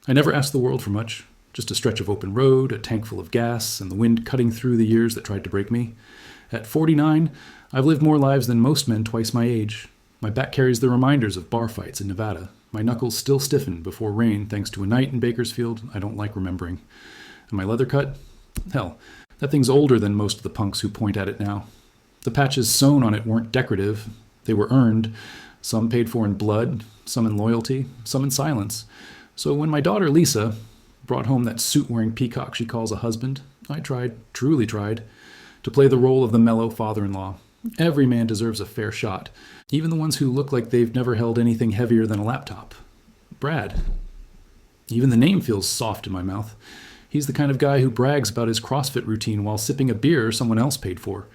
I never asked the world for much. Just a stretch of open road, a tank full of gas, and the wind cutting through the years that tried to break me. At 49, I've lived more lives than most men twice my age. My back carries the reminders of bar fights in Nevada. My knuckles still stiffen before rain thanks to a night in Bakersfield I don't like remembering. And my leather cut? Hell, that thing's older than most of the punks who point at it now. The patches sewn on it weren't decorative. They were earned. Some paid for in blood, some in loyalty, some in silence. So when my daughter Lisa brought home that suit-wearing peacock she calls a husband, I tried, truly tried, to play the role of the mellow father-in-law. Every man deserves a fair shot, even the ones who look like they've never held anything heavier than a laptop. Brad. Even the name feels soft in my mouth. He's the kind of guy who brags about his CrossFit routine while sipping a beer someone else paid for.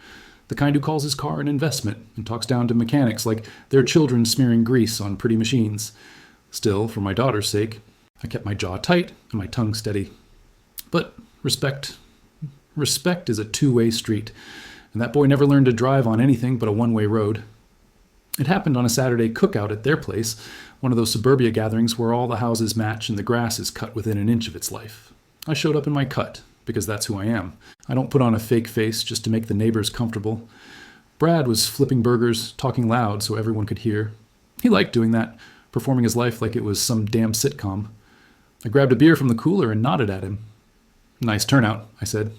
The kind who calls his car an investment and talks down to mechanics like they're children smearing grease on pretty machines. Still, for my daughter's sake, I kept my jaw tight and my tongue steady. But respect is a two-way street, and that boy never learned to drive on anything but a one-way road. It happened on a Saturday cookout at their place, one of those suburbia gatherings where all the houses match and the grass is cut within an inch of its life. I showed up in my cut, because that's who I am. I don't put on a fake face just to make the neighbors comfortable. Brad was flipping burgers, talking loud so everyone could hear. He liked doing that, performing his life like it was some damn sitcom. I grabbed a beer from the cooler and nodded at him. "Nice turnout," I said.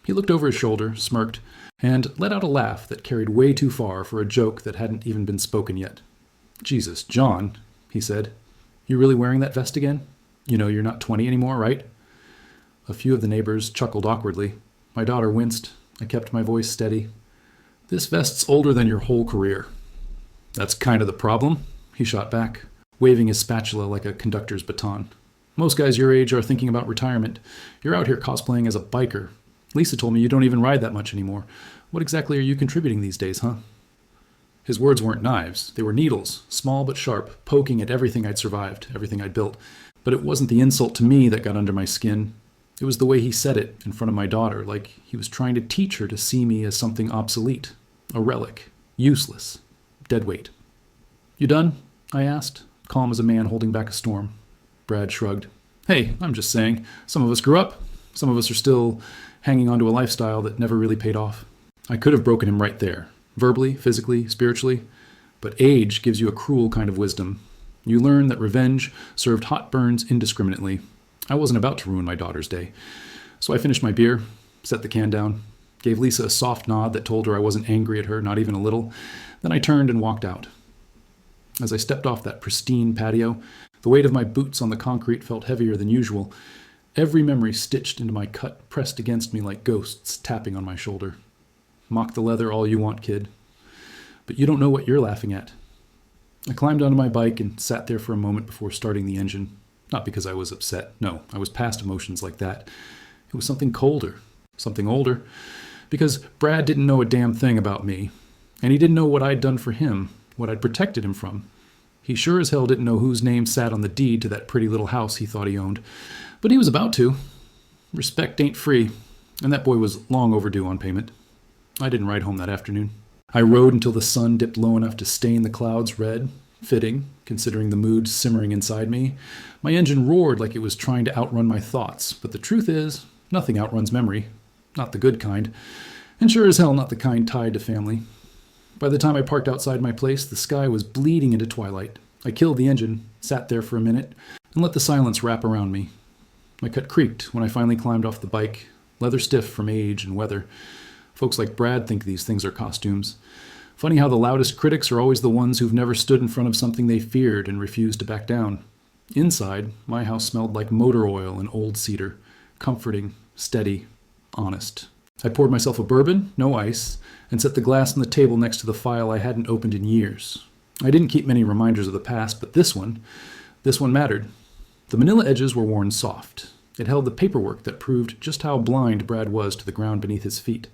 He looked over his shoulder, smirked, and let out a laugh that carried way too far for a joke that hadn't even been spoken yet. "Jesus, John," he said. "You really wearing that vest again? You know you're not 20 anymore, right?" A few of the neighbors chuckled awkwardly. My daughter winced. I kept my voice steady. "This vest's older than your whole career." "That's kind of the problem," he shot back, waving his spatula like a conductor's baton. "Most guys your age are thinking about retirement. You're out here cosplaying as a biker. Lisa told me you don't even ride that much anymore. What exactly are you contributing these days, huh?" His words weren't knives. They were needles, small but sharp, poking at everything I'd survived, everything I'd built. But it wasn't the insult to me that got under my skin. It was the way he said it in front of my daughter, like he was trying to teach her to see me as something obsolete, a relic, useless, dead weight. "You done?" I asked, calm as a man holding back a storm. Brad shrugged. "Hey, I'm just saying, some of us grew up. Some of us are still hanging on to a lifestyle that never really paid off." I could have broken him right there, verbally, physically, spiritually. But age gives you a cruel kind of wisdom. You learn that revenge served hot burns indiscriminately. I wasn't about to ruin my daughter's day. So I finished my beer, set the can down, gave Lisa a soft nod that told her I wasn't angry at her, not even a little. Then I turned and walked out. As I stepped off that pristine patio, the weight of my boots on the concrete felt heavier than usual. Every memory stitched into my cut pressed against me like ghosts tapping on my shoulder. Mock the leather all you want, kid. But you don't know what you're laughing at. I climbed onto my bike and sat there for a moment before starting the engine. Not because I was upset. No, I was past emotions like that. It was something colder, something older. Because Brad didn't know a damn thing about me. And he didn't know what I'd done for him, what I'd protected him from. He sure as hell didn't know whose name sat on the deed to that pretty little house he thought he owned. But he was about to. Respect ain't free, and that boy was long overdue on payment. I didn't ride home that afternoon. I rode until the sun dipped low enough to stain the clouds red. Fitting, considering the mood simmering inside me. My engine roared like it was trying to outrun my thoughts, but the truth is, nothing outruns memory. Not the good kind. And sure as hell not the kind tied to family. By the time I parked outside my place, the sky was bleeding into twilight. I killed the engine, sat there for a minute, and let the silence wrap around me. My cut creaked when I finally climbed off the bike, leather stiff from age and weather. Folks like Brad think these things are costumes. Funny how the loudest critics are always the ones who've never stood in front of something they feared and refused to back down. Inside, my house smelled like motor oil and old cedar. Comforting, steady, honest. I poured myself a bourbon, no ice, and set the glass on the table next to the file I hadn't opened in years. I didn't keep many reminders of the past, but this one mattered. The manila edges were worn soft. It held the paperwork that proved just how blind Brad was to the ground beneath his feet.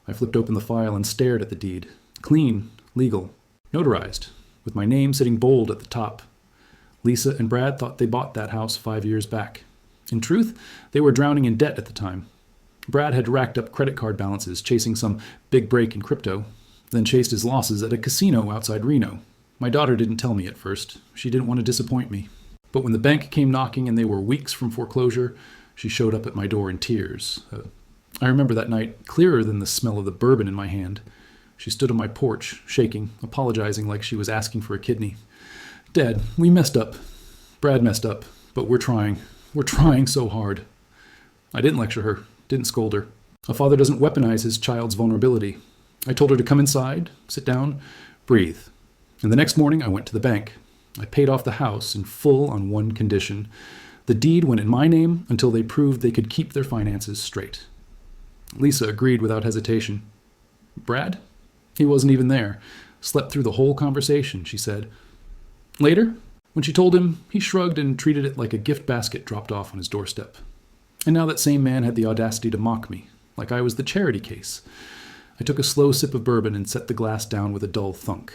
I flipped open the file and stared at the deed. Clean, legal, notarized, with my name sitting bold at the top. Lisa and Brad thought they bought that house 5 years back. In truth, they were drowning in debt at the time. Brad had racked up credit card balances chasing some big break in crypto, then chased his losses at a casino outside Reno. My daughter didn't tell me at first. She didn't want to disappoint me. But when the bank came knocking and they were weeks from foreclosure, she showed up at my door in tears. I remember that night clearer than the smell of the bourbon in my hand. She stood on my porch, shaking, apologizing like she was asking for a kidney. "Dad, we messed up. Brad messed up, but we're trying. We're trying so hard." I didn't lecture her, didn't scold her. A father doesn't weaponize his child's vulnerability. I told her to come inside, sit down, breathe. And the next morning I went to the bank. I paid off the house in full on one condition. The deed went in my name until they proved they could keep their finances straight. Lisa agreed without hesitation. Brad? He wasn't even there. Slept through the whole conversation, she said. Later, when she told him, he shrugged and treated it like a gift basket dropped off on his doorstep. And now that same man had the audacity to mock me, like I was the charity case. I took a slow sip of bourbon and set the glass down with a dull thunk.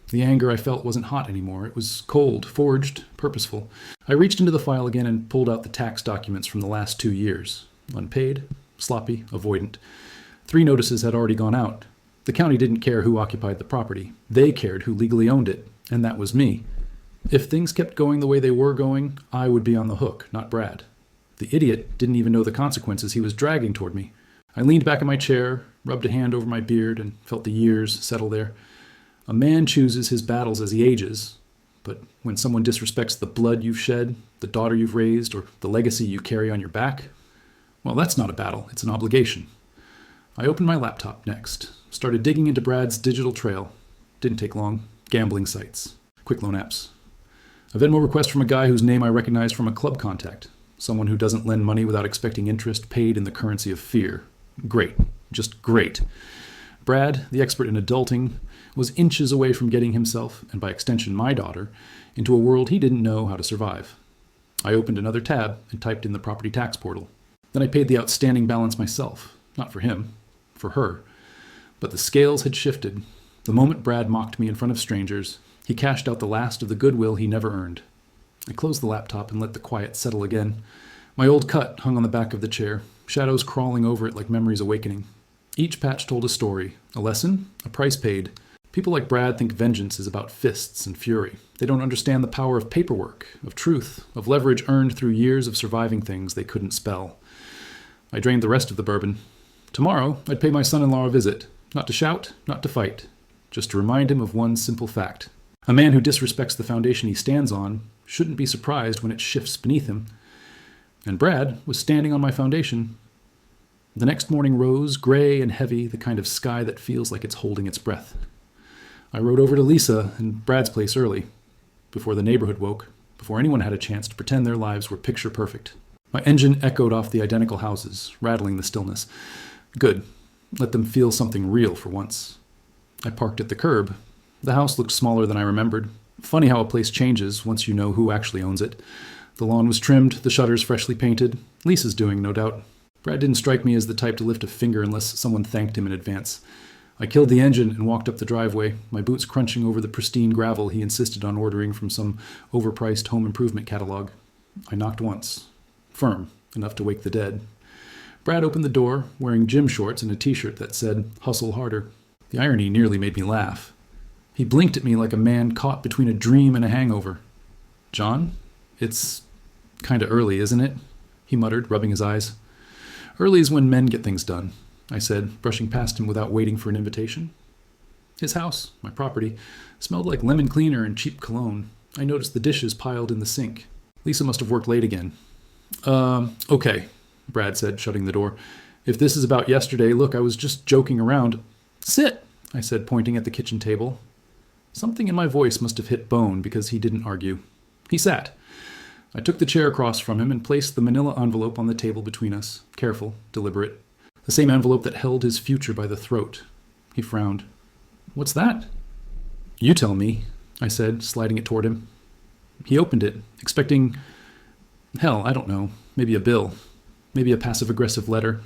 The anger I felt wasn't hot anymore. It was cold, forged, purposeful. I reached into the file again and pulled out the tax documents from the last 2 years. Unpaid, sloppy, avoidant. 3 notices had already gone out. The county didn't care who occupied the property. They cared who legally owned it, and that was me. If things kept going the way they were going, I would be on the hook, not Brad. The idiot didn't even know the consequences he was dragging toward me. I leaned back in my chair, rubbed a hand over my beard, and felt the years settle there. A man chooses his battles as he ages, but when someone disrespects the blood you've shed, the daughter you've raised, or the legacy you carry on your back, well, that's not a battle, it's an obligation. I opened my laptop next, started digging into Brad's digital trail. Didn't take long. Gambling sites, quick loan apps. A Venmo request from a guy whose name I recognized from a club contact. Someone who doesn't lend money without expecting interest paid in the currency of fear. Great. Just great. Brad, the expert in adulting, was inches away from getting himself, and by extension my daughter, into a world he didn't know how to survive. I opened another tab and typed in the property tax portal. Then I paid the outstanding balance myself. Not for him. For her. But the scales had shifted. The moment Brad mocked me in front of strangers, he cashed out the last of the goodwill he never earned. I closed the laptop and let the quiet settle again. My old cut hung on the back of the chair, shadows crawling over it like memories awakening. Each patch told a story, a lesson, a price paid. People like Brad think vengeance is about fists and fury. They don't understand the power of paperwork, of truth, of leverage earned through years of surviving things they couldn't spell. I drained the rest of the bourbon. Tomorrow, I'd pay my son-in-law a visit, not to shout, not to fight, just to remind him of one simple fact. A man who disrespects the foundation he stands on shouldn't be surprised when it shifts beneath him. And Brad was standing on my foundation. The next morning rose, gray and heavy, the kind of sky that feels like it's holding its breath. I rode over to Lisa and Brad's place early, before the neighborhood woke, before anyone had a chance to pretend their lives were picture perfect. My engine echoed off the identical houses, rattling the stillness. Good. Let them feel something real for once. I parked at the curb. The house looked smaller than I remembered. Funny how a place changes once you know who actually owns it. The lawn was trimmed, the shutters freshly painted. Lisa's doing, no doubt. Brad didn't strike me as the type to lift a finger unless someone thanked him in advance. I killed the engine and walked up the driveway, my boots crunching over the pristine gravel he insisted on ordering from some overpriced home improvement catalog. I knocked once. Firm, enough to wake the dead. Brad opened the door, wearing gym shorts and a t-shirt that said, "Hustle harder." The irony nearly made me laugh. He blinked at me like a man caught between a dream and a hangover. "John, it's kinda early, isn't it?" he muttered, rubbing his eyes. "Early is when men get things done," I said, brushing past him without waiting for an invitation. His house, my property, smelled like lemon cleaner and cheap cologne. I noticed the dishes piled in the sink. Lisa must have worked late again. Okay, Brad said, shutting the door. "If this is about yesterday, look, I was just joking around." "Sit," I said, pointing at the kitchen table. Something in my voice must have hit bone because he didn't argue. He sat. I took the chair across from him and placed the manila envelope on the table between us, careful, deliberate. The same envelope that held his future by the throat. He frowned. "What's that?" "You tell me," I said, sliding it toward him. He opened it, expecting, hell, I don't know, maybe a bill, maybe a passive-aggressive letter.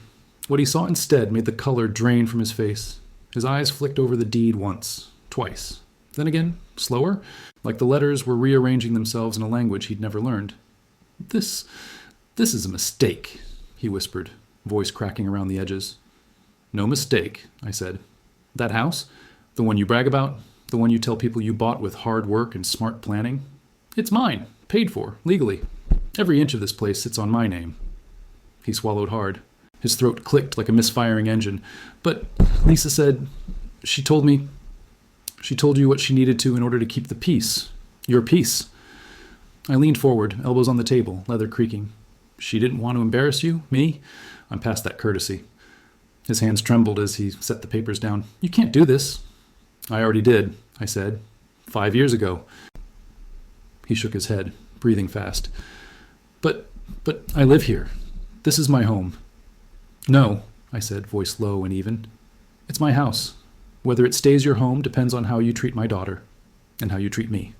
What he saw instead made the color drain from his face. His eyes flicked over the deed once, twice. Then again, slower, like the letters were rearranging themselves in a language he'd never learned. This is a mistake," he whispered, voice cracking around the edges. "No mistake," I said. "That house? The one you brag about? The one you tell people you bought with hard work and smart planning? It's mine, Paid for, legally. Every inch of this place sits on my name. He swallowed hard. His throat clicked like a misfiring engine. But Lisa said, she told you what she needed to in order to keep the peace. Your peace. I leaned forward, elbows on the table, leather creaking. She didn't want to embarrass you? Me? I'm past that courtesy. His hands trembled as he set the papers down. You can't do this. I already did, I said. 5 years ago. He shook his head, breathing fast. But I live here. This is my home. No, I said, voice low and even. It's my house. Whether it stays your home depends on how you treat my daughter and how you treat me.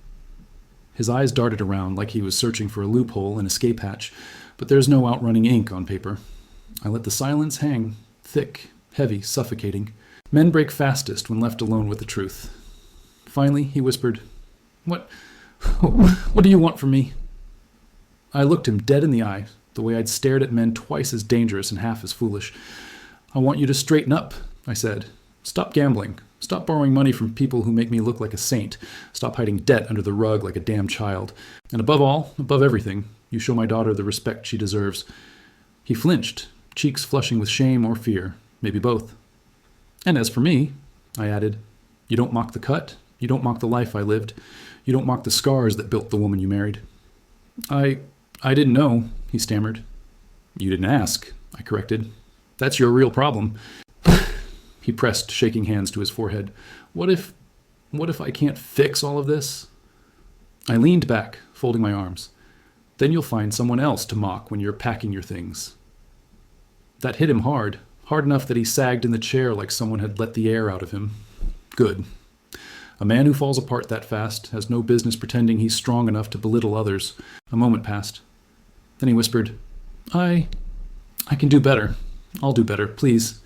His eyes darted around like he was searching for a loophole, an escape hatch, but there's no outrunning ink on paper. I let the silence hang, thick, heavy, suffocating. Men break fastest when left alone with the truth. Finally, he whispered, What do you want from me? I looked him dead in the eye, the way I'd stared at men twice as dangerous and half as foolish. I want you to straighten up, I said. Stop gambling. Stop borrowing money from people who make me look like a saint. Stop hiding debt under the rug like a damn child. And above all, above everything, you show my daughter the respect she deserves. He flinched, cheeks flushing with shame or fear, maybe both. And as for me, I added, you don't mock the cut. You don't mock the life I lived. You don't mock the scars that built the woman you married. I didn't know, he stammered. You didn't ask, I corrected. That's your real problem. He pressed shaking hands to his forehead. What if I can't fix all of this? I leaned back, folding my arms. Then you'll find someone else to mock when you're packing your things. That hit him hard enough that he sagged in the chair like someone had let the air out of him. Good. A man who falls apart that fast has no business pretending he's strong enough to belittle others. A moment passed. Then he whispered, I can do better. I'll do better, please.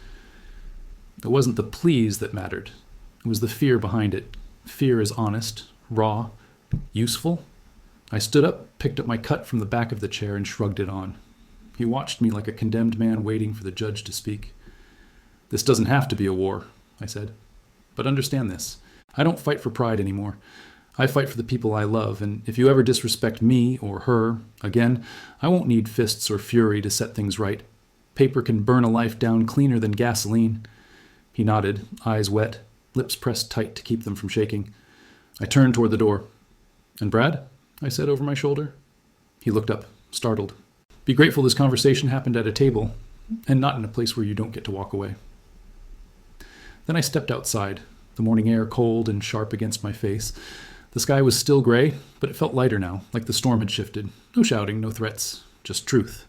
It wasn't the please that mattered. It was the fear behind it. Fear is honest, raw, useful. I stood up, picked up my cut from the back of the chair, and shrugged it on. He watched me like a condemned man waiting for the judge to speak. This doesn't have to be a war, I said. But understand this. I don't fight for pride anymore. I fight for the people I love, and if you ever disrespect me or her again, I won't need fists or fury to set things right. Paper can burn a life down cleaner than gasoline. He nodded, eyes wet, lips pressed tight to keep them from shaking. I turned toward the door. And Brad? I said over my shoulder. He looked up, startled. Be grateful this conversation happened at a table, and not in a place where you don't get to walk away. Then I stepped outside, the morning air cold and sharp against my face. The sky was still gray, but it felt lighter now, like the storm had shifted. No shouting, no threats, just truth.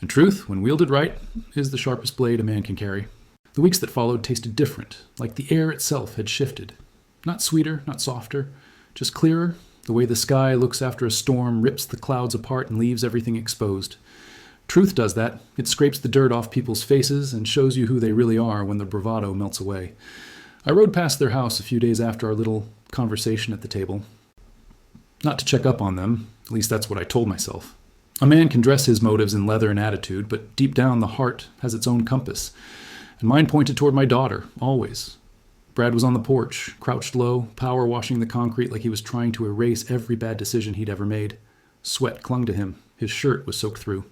And truth, when wielded right, is the sharpest blade a man can carry. The weeks that followed tasted different, like the air itself had shifted. Not sweeter, not softer, just clearer, the way the sky looks after a storm, rips the clouds apart and leaves everything exposed. Truth does that. It scrapes the dirt off people's faces and shows you who they really are when the bravado melts away. I rode past their house a few days after our little conversation at the table. Not to check up on them, at least that's what I told myself. A man can dress his motives in leather and attitude, but deep down the heart has its own compass. And mine pointed toward my daughter, always. Brad was on the porch, crouched low, power washing the concrete like he was trying to erase every bad decision he'd ever made. Sweat clung to him. His shirt was soaked through.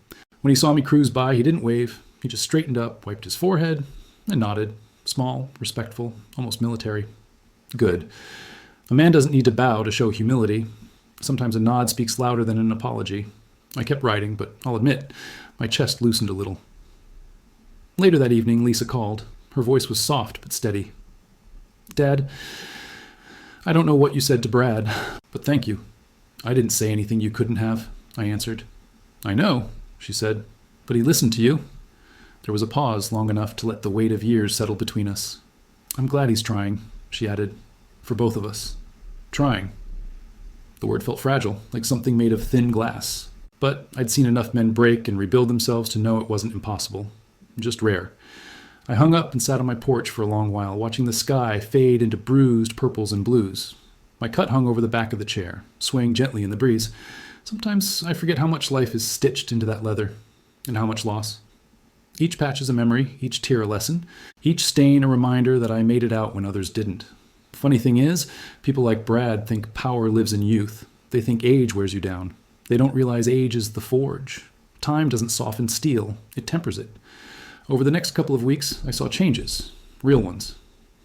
When he saw me cruise by, he didn't wave. He just straightened up, wiped his forehead, and nodded. Small, respectful, almost military. Good. A man doesn't need to bow to show humility. Sometimes a nod speaks louder than an apology. I kept riding, but I'll admit, my chest loosened a little. Later that evening, Lisa called. Her voice was soft but steady. Dad, I don't know what you said to Brad, but thank you. I didn't say anything you couldn't have, I answered. I know, she said, but he listened to you. There was a pause long enough to let the weight of years settle between us. I'm glad he's trying, she added, for both of us. Trying. The word felt fragile, like something made of thin glass. But I'd seen enough men break and rebuild themselves to know it wasn't impossible. Just rare. I hung up and sat on my porch for a long while, watching the sky fade into bruised purples and blues. My cut hung over the back of the chair, swaying gently in the breeze. Sometimes I forget how much life is stitched into that leather, and how much loss. Each patch is a memory, each tear a lesson, each stain a reminder that I made it out when others didn't. Funny thing is, people like Brad think power lives in youth. They think age wears you down. They don't realize age is the forge. Time doesn't soften steel, it tempers it. Over the next couple of weeks, I saw changes, real ones.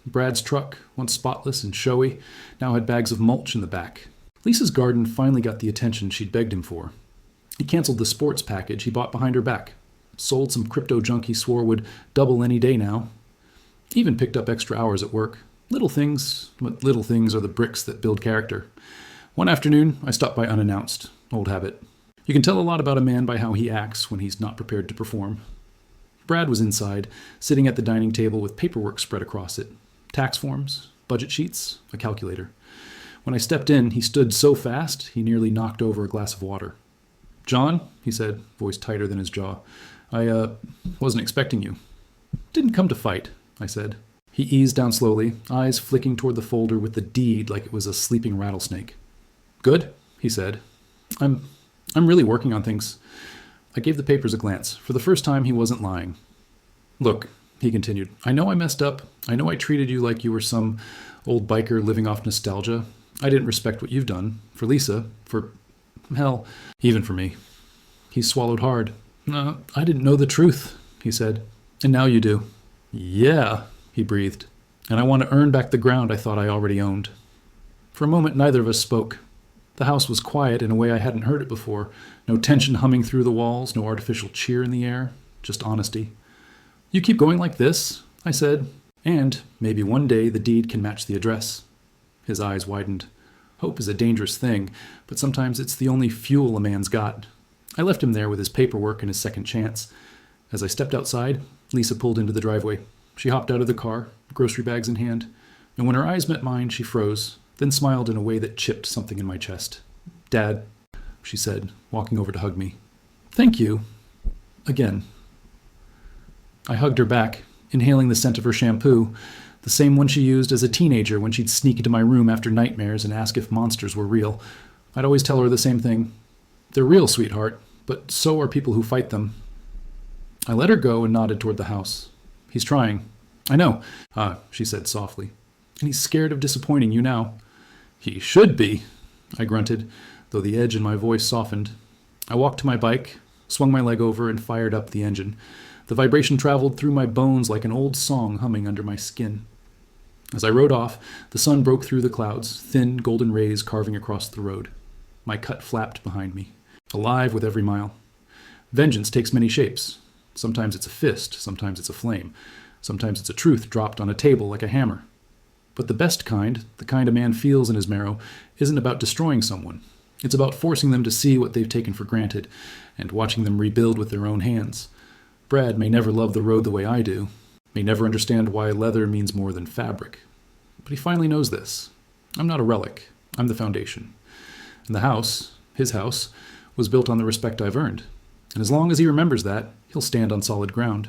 Brad's truck, once spotless and showy, now had bags of mulch in the back. Lisa's garden finally got the attention she'd begged him for. He canceled the sports package he bought behind her back, sold some crypto junk he swore would double any day now, even picked up extra hours at work. Little things, but little things are the bricks that build character. One afternoon, I stopped by unannounced, old habit. You can tell a lot about a man by how he acts when he's not prepared to perform. Brad was inside, sitting at the dining table with paperwork spread across it. Tax forms, budget sheets, a calculator. When I stepped in, he stood so fast, he nearly knocked over a glass of water. "John," he said, voice tighter than his jaw, I wasn't expecting you." "Didn't come to fight," I said. He eased down slowly, eyes flicking toward the folder with the deed like it was a sleeping rattlesnake. "Good," he said. I'm really working on things." I gave the papers a glance. For the first time, he wasn't lying. "Look," he continued, "I know I messed up. I know I treated you like you were some old biker living off nostalgia. I didn't respect what you've done. For Lisa. Hell, even for me." He swallowed hard. I didn't know the truth," he said. "And now you do." "Yeah," he breathed. "And I want to earn back the ground I thought I already owned." For a moment, neither of us spoke. The house was quiet in a way I hadn't heard it before. No tension humming through the walls, no artificial cheer in the air, just honesty. "You keep going like this," I said, "and maybe one day the deed can match the address." His eyes widened. Hope is a dangerous thing, but sometimes it's the only fuel a man's got. I left him there with his paperwork and his second chance. As I stepped outside, Lisa pulled into the driveway. She hopped out of the car, grocery bags in hand, and when her eyes met mine, she froze, then smiled in a way that chipped something in my chest. "Dad," she said, walking over to hug me. "Thank you. Again." I hugged her back, inhaling the scent of her shampoo, the same one she used as a teenager when she'd sneak into my room after nightmares and ask if monsters were real. I'd always tell her the same thing. "They're real, sweetheart, but so are people who fight them." I let her go and nodded toward the house. "He's trying." "I know," she said softly. "And he's scared of disappointing you now." "He should be," I grunted, though the edge in my voice softened. I walked to my bike, swung my leg over, and fired up the engine. The vibration traveled through my bones like an old song humming under my skin. As I rode off, the sun broke through the clouds, thin golden rays carving across the road. My cut flapped behind me, alive with every mile. Vengeance takes many shapes. Sometimes it's a fist, sometimes it's a flame, sometimes it's a truth dropped on a table like a hammer. But the best kind, the kind a man feels in his marrow, isn't about destroying someone. It's about forcing them to see what they've taken for granted, and watching them rebuild with their own hands. Brad may never love the road the way I do, may never understand why leather means more than fabric. But he finally knows this. I'm not a relic. I'm the foundation. And the house, his house, was built on the respect I've earned. And as long as he remembers that, he'll stand on solid ground.